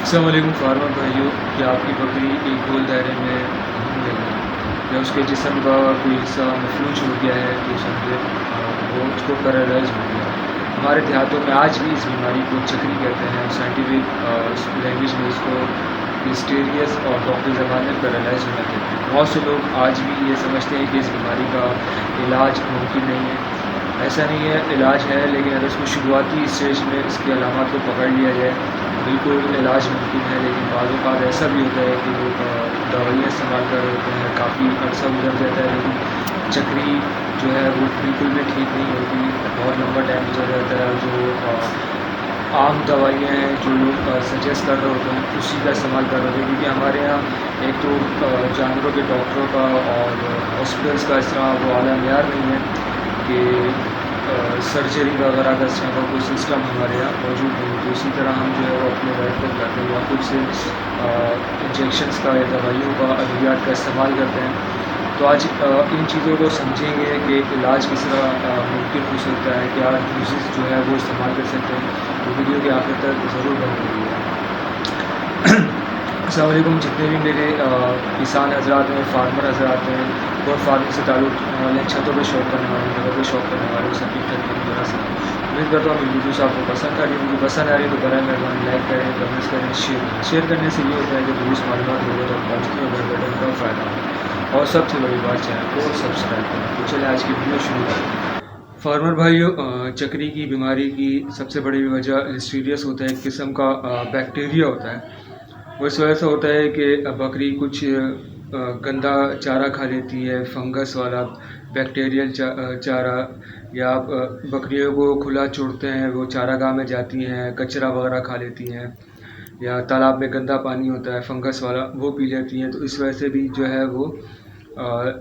السلام علیکم فارمر بھائیوں، کیا آپ کی بکری ایک گول دائرے میں گھوم رہی ہے یا اس کے جسم کا کوئی حصہ مفلوج ہو گیا ہے تو سمجھے وہ اس کو پیرالائز ہو گیا ہے۔ ہمارے دیہاتوں میں آج بھی اس بیماری کو چکری کہتے ہیں، سائنٹیفک لینگویج میں اس کو ہسٹیریس اور ڈاکٹری زبان میں پیرالائز ہونا کہتے ہیں۔ بہت سے لوگ آج بھی یہ سمجھتے ہیں کہ اس بیماری کا علاج ممکن نہیں ہے۔ ایسا نہیں ہے، علاج ہے، لیکن اگر اس کو شروعاتی اسٹیج میں اس کی علامات کو پکڑ لیا جائے بالکل علاج ممکن ہے۔ لیکن بعض اوقات ایسا بھی ہوتا ہے کہ لوگ دوائیاں استعمال کر رہے ہوتے ہیں، کافی عرصہ گزر جاتا ہے لیکن چکری جو ہے وہ بالکل بھی ٹھیک نہیں ہوتی، بہت لمبا ٹائم گزر جاتا ہے۔ جو عام دوائیاں ہیں جو لوگ سجیسٹ کر رہے ہوتے ہیں اسی کا استعمال کر رہے ہوتے ہیں، کیونکہ ہمارے یہاں ایک تو جانوروں کے ڈاکٹروں کا اور ہاسپٹلس کا اس طرح وہ اعلیٰ معیار نہیں ہے کہ سرجری وغیرہ کا اس طرح کا کوئی سسٹم ہمارے یہاں موجود نہیں ہے۔ تو اسی طرح ہم جو ہے وہ اپنے بیڈ پر جاتے ہیں یا خود سے انجیکشنز کا یا دوائیوں کا ادویات کا استعمال کرتے ہیں۔ تو آج ان چیزوں کو سمجھیں گے کہ علاج کس طرح ممکن ہو سکتا ہے، کیا ڈوزز جو ہے وہ استعمال کر سکتے ہیں۔ تو ویڈیو کے آخر تک ضرور بنے رہیے۔ السلام علیکم، جتنے بھی میرے کسان حضرات ہیں، فارمر حضرات ہیں اور فارمنگ سے تعلق والے، چھتوں پہ شوق کرنے والے، جگہ پہ شوق کرنے والے، سب کی خدمت میں میرا سلام۔ امید کرتا ہوں میری ویڈیوز آپ کو پسند آ رہی ہوں گی۔ پسند آ رہی ہے تو برائے مہربانی لائک کریں، کمنٹس کریں، شیئر کرنے سے یہ ہوتا ہے کہ درست معلومات لوگوں تک پہنچتی ہیں اور گھر بیٹھے ان کا فائدہ ہوتا ہے۔ اور سب سے بڑی بات، چینل کو سبسکرائب کریں۔ تو چلیں آج کی ویڈیو شروع کریں۔ فارمر بھائیوں، چکری کی بیماری کی سب سے بڑی وجہ لسٹیریس ہوتا ہے، ایک قسم کا بیکٹیریا ہوتا ہے۔ وہ اس وجہ سے ہوتا ہے کہ بکری کچھ گندا چارہ کھا لیتی ہے، فنگس والا بیکٹیریل چارہ، یا بکریوں کو کھلا چھوڑتے ہیں، وہ چارہ گاہ میں جاتی ہیں، کچرا وغیرہ کھا لیتی ہیں، یا تالاب میں گندا پانی ہوتا ہے فنگس والا وہ پی لیتی ہیں۔ تو اس وجہ سے بھی جو ہے وہ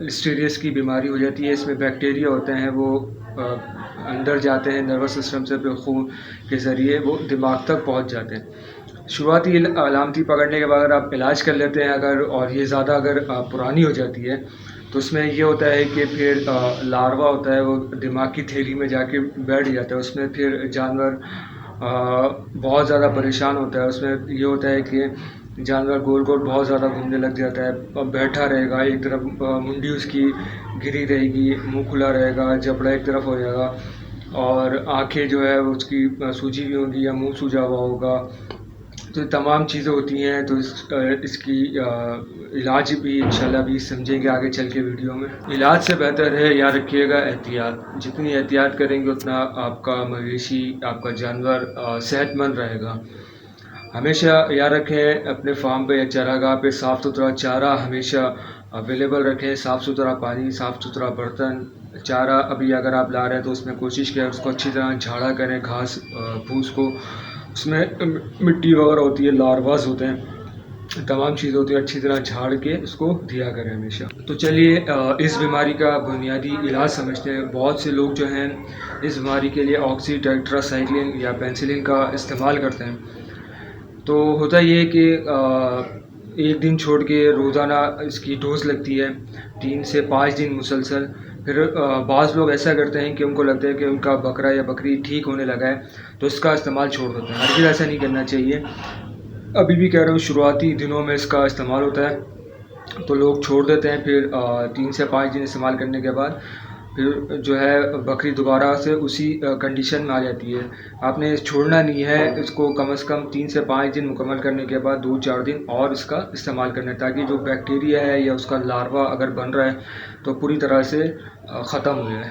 لسٹیریس کی بیماری ہو جاتی ہے۔ اس میں بیکٹیریا ہوتے ہیں، وہ اندر جاتے ہیں نروس سسٹم سے، پھر خون کے ذریعے وہ دماغ تک پہنچ جاتے ہیں۔ شروعاتی علامتی پکڑنے کے بعد اگر آپ علاج کر لیتے ہیں اور یہ زیادہ اگر پرانی ہو جاتی ہے تو اس میں یہ ہوتا ہے کہ پھر لاروا ہوتا ہے، وہ دماغ کی تھیلی میں جا کے بیٹھ جاتا ہے۔ اس میں پھر جانور بہت زیادہ پریشان ہوتا ہے۔ اس میں یہ ہوتا ہے کہ جانور گول گول بہت زیادہ گھومنے لگ جاتا ہے، بیٹھا رہے گا ایک طرف، منڈی اس کی گری رہے گی، منہ کھلا رہے گا، جبڑا ایک طرف ہو جائے گا، اور آنکھیں جو ہے اس کی سوجی بھی ہوں گی یا منہ سوجا ہوا ہوگا۔ تو تمام چیزیں ہوتی ہیں۔ تو اس کی علاج بھی انشاءاللہ بھی سمجھیں گے آگے چل کے ویڈیو میں۔ علاج سے بہتر ہے یاد رکھیے گا احتیاط، جتنی احتیاط کریں گے اتنا آپ کا مویشی، آپ کا جانور صحت مند رہے گا۔ ہمیشہ یاد رکھیں اپنے فارم پہ یا چارہ گاہ پہ صاف ستھرا چارہ ہمیشہ اویلیبل رکھیں، صاف ستھرا پانی، صاف ستھرا برتن۔ چارہ ابھی اگر آپ لا رہے ہیں تو اس میں کوشش کریں اس کو اچھی طرح جھاڑا کریں، گھاس پھوس کو، اس میں مٹی وغیرہ ہوتی ہے، لارواز ہوتے ہیں، تمام چیزیں ہوتی ہیں، اچھی طرح جھاڑ کے اس کو دیا کریں ہمیشہ۔ تو چلیے اس بیماری کا بنیادی علاج سمجھتے ہیں۔ بہت سے لوگ جو ہیں اس بیماری کے لیے آکسی ٹیٹراسائکلین یا پینسلین کا استعمال کرتے ہیں۔ تو ہوتا یہ ہے کہ ایک دن چھوڑ کے روزانہ اس کی ڈوز لگتی ہے، 3 سے 5 دن مسلسل۔ پھر بعض لوگ ایسا کرتے ہیں کہ ان کو لگتا ہے کہ ان کا بکرا یا بکری ٹھیک ہونے لگا ہے تو اس کا استعمال چھوڑ دیتے ہیں۔ ہرگز ایسا نہیں کرنا چاہیے۔ ابھی بھی کہہ رہا ہوں، شروعاتی دنوں میں اس کا استعمال ہوتا ہے تو لوگ چھوڑ دیتے ہیں، پھر 3 سے 5 دن استعمال کرنے کے بعد پھر جو ہے بکری دوبارہ سے اسی کنڈیشن میں آ جاتی ہے۔ آپ نے چھوڑنا نہیں ہے اس کو، کم از کم 3 سے 5 دن مکمل کرنے کے بعد 2-4 دن اور اس کا استعمال کرنا ہے، تاکہ جو بیکٹیریا ہے یا اس کا لاروا اگر بن رہا ہے تو پوری طرح سے ختم ہو جائے۔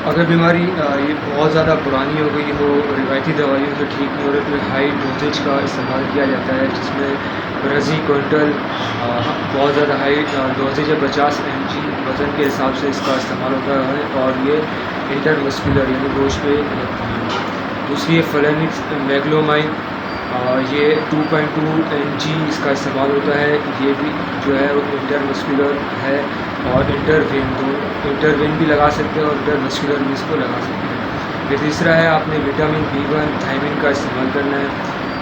اگر بیماری یہ بہت زیادہ پرانی ہو گئی ہو، روایتی دوائیوں سے ٹھیک نہیں ہو رہی، تو ہائی ڈوزیج کا استعمال کیا جاتا ہے، جس میں پرزی کوئنٹل بہت زیادہ ہائی ڈوزیج ہے، 50 mg وزن کے حساب سے اس کا استعمال ہوتا ہے، اور یہ انٹرمسکولر یعنی گوشت پہ لگتی ہے۔ دوسری ہے فلینکس میگلومائن، یہ 2.2 mg اس کا استعمال ہوتا ہے، یہ بھی جو ہے وہ انٹرمسکولر ہے، اور انٹروین بھی لگا سکتے ہیں اور انٹرمسکولر بھی اس کو لگا سکتے ہیں۔ یہ تیسرا ہے، آپ نے وٹامن B1 تھائمین کا استعمال کرنا ہے،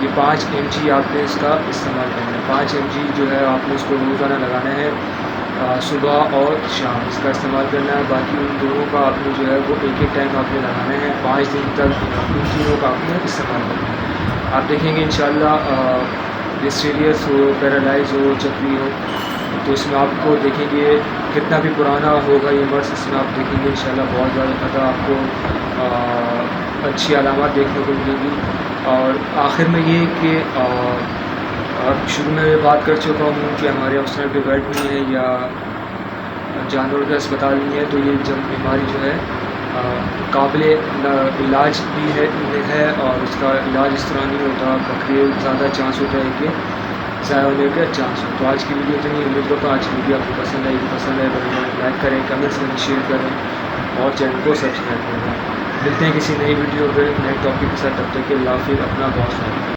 یہ 5 mg آپ نے اس کا استعمال کرنا ہے۔ 5 mg جو ہے آپ نے اس کو روزانہ لگانا ہے، صبح اور شام اس کا استعمال کرنا ہے۔ باقی ان دونوں کا آپ نے جو ہے وہ ایک ٹائم آپ نے لگانا ہے، 5 دن تک ان تینوں کا آپ نے استعمال کرنا ہے۔ آپ دیکھیں گے انشاءاللہ یہ سیریس ہو، پیرالائز ہو، چکری ہو، تو اس میں آپ کو دیکھیں گے کتنا بھی پرانا ہوگا یہ مرض، اس میں آپ دیکھیں گے انشاءاللہ بہت زیادہ آپ کو اچھی علامات دیکھنے کو ملے گی۔ اور آخر میں یہ کہ اب شروع میں بات کر چکا ہوں کہ ہمارے افسران پہ بیڈ نہیں ہے یا جانوروں کے اسپتال نہیں ہے، تو یہ جب بیماری جو ہے قابل علاج بھی ہے اور اس کا علاج اس طرح نہیں ہوتا، بلکہ زیادہ چانس ہوتا ہے کہ ضائع ہونے کا چانس ہو۔ تو آج کی ویڈیو اتنی امید کرتا ہوں آج کی ویڈیو آپ کو پسند آئی، پسند ہے تو لائک کریں، کمنٹس میں شیئر کریں اور چینل کو سبسکرائب کریں۔ ملتے ہیں کسی نئی ویڈیو پہ نئے ٹاپک کے ساتھ، تب تک کے اللہ حافظ، اپنا بہت خیال رکھیں۔